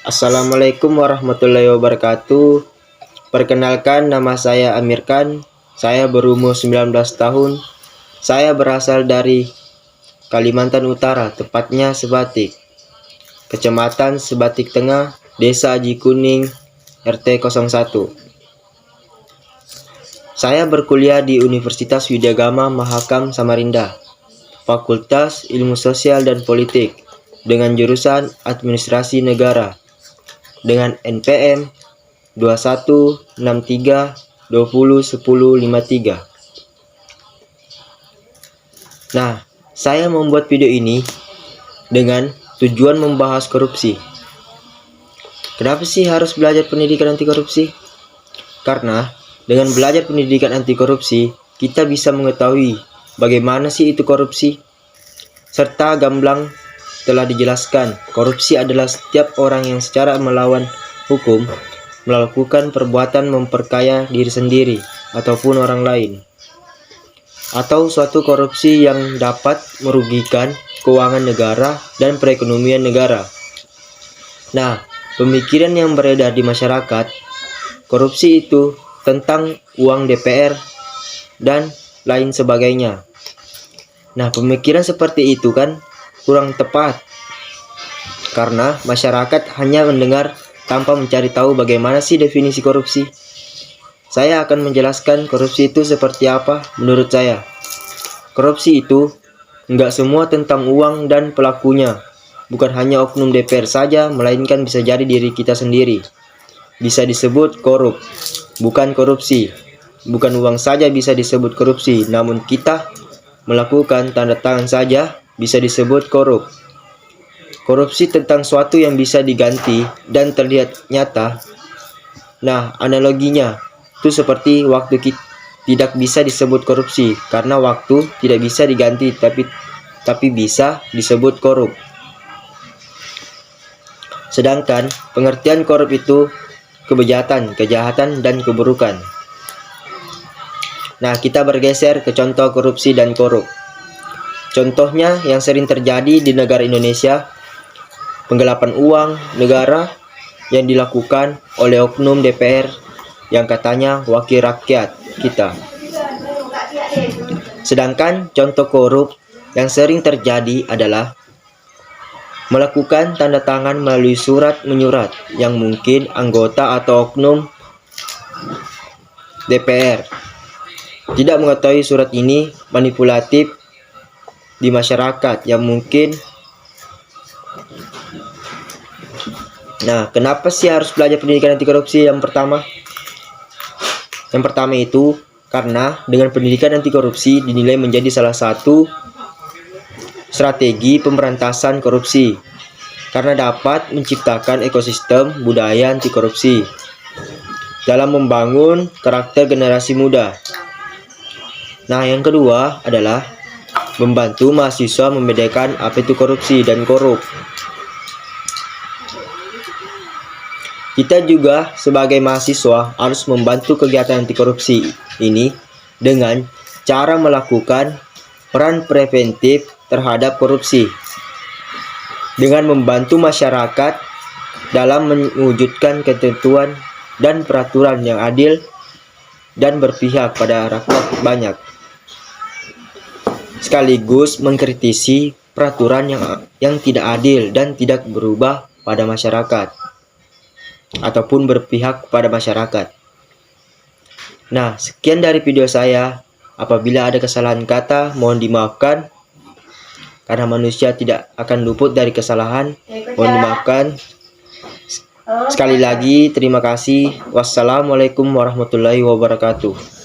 Assalamualaikum warahmatullahi wabarakatuh. Perkenalkan, nama saya Amir Khan. Saya berumur 19 tahun. Saya berasal dari Kalimantan Utara, tepatnya Sebatik, Kecamatan Sebatik Tengah, Desa Aji Kuning, RT 01. Saya berkuliah di Universitas Widyagama Mahakam Samarinda, Fakultas Ilmu Sosial dan Politik, dengan jurusan Administrasi Negara, dengan NPM 2163201053. Nah, saya membuat video ini dengan tujuan membahas korupsi. Kenapa sih harus belajar pendidikan anti korupsi? Karena dengan belajar pendidikan anti korupsi, kita bisa mengetahui bagaimana sih itu korupsi. Serta gamblang telah dijelaskan, korupsi adalah setiap orang yang secara melawan hukum melakukan perbuatan memperkaya diri sendiri ataupun orang lain, atau suatu korupsi yang dapat merugikan keuangan negara dan perekonomian negara. Nah, pemikiran yang beredar di masyarakat, korupsi itu tentang uang DPR dan lain sebagainya. Nah, pemikiran seperti itu kan kurang tepat, karena masyarakat hanya mendengar tanpa mencari tahu bagaimana sih definisi korupsi. Saya akan menjelaskan korupsi itu seperti apa menurut saya. Korupsi itu enggak semua tentang uang dan pelakunya. Bukan hanya oknum DPR saja, melainkan bisa jadi diri kita sendiri. Bisa disebut korup, bukan korupsi. Bukan uang saja bisa disebut korupsi, namun kita melakukan tanda tangan saja bisa disebut korup. Korupsi tentang suatu yang bisa diganti dan terlihat nyata. Nah, analoginya itu seperti waktu tidak bisa disebut korupsi karena waktu tidak bisa diganti, tapi bisa disebut korup. Sedangkan pengertian korup itu kejahatan dan keburukan. Nah, kita bergeser ke contoh korupsi dan korup. Contohnya yang sering terjadi di negara Indonesia, penggelapan uang negara yang dilakukan oleh oknum DPR yang katanya wakil rakyat kita. Sedangkan contoh korup yang sering terjadi adalah melakukan tanda tangan melalui surat menyurat yang mungkin anggota atau oknum DPR tidak mengetahui surat ini manipulatif di masyarakat yang mungkin. Nah, kenapa sih harus belajar pendidikan anti korupsi? Yang pertama itu karena dengan pendidikan anti korupsi dinilai menjadi salah satu strategi pemberantasan korupsi karena dapat menciptakan ekosistem budaya anti korupsi dalam membangun karakter generasi muda. Nah, yang kedua adalah membantu mahasiswa membedakan apa itu korupsi dan korup. Kita juga sebagai mahasiswa harus membantu kegiatan anti korupsi ini dengan cara melakukan peran preventif terhadap korupsi, dengan membantu masyarakat dalam mewujudkan ketentuan dan peraturan yang adil dan berpihak pada rakyat banyak, sekaligus mengkritisi peraturan yang tidak adil dan tidak berubah pada masyarakat ataupun berpihak kepada masyarakat. Nah, sekian dari video saya. Apabila ada kesalahan kata, mohon dimaafkan, karena manusia tidak akan luput dari kesalahan. Mohon dimaafkan. Sekali lagi terima kasih. Wassalamualaikum warahmatullahi wabarakatuh.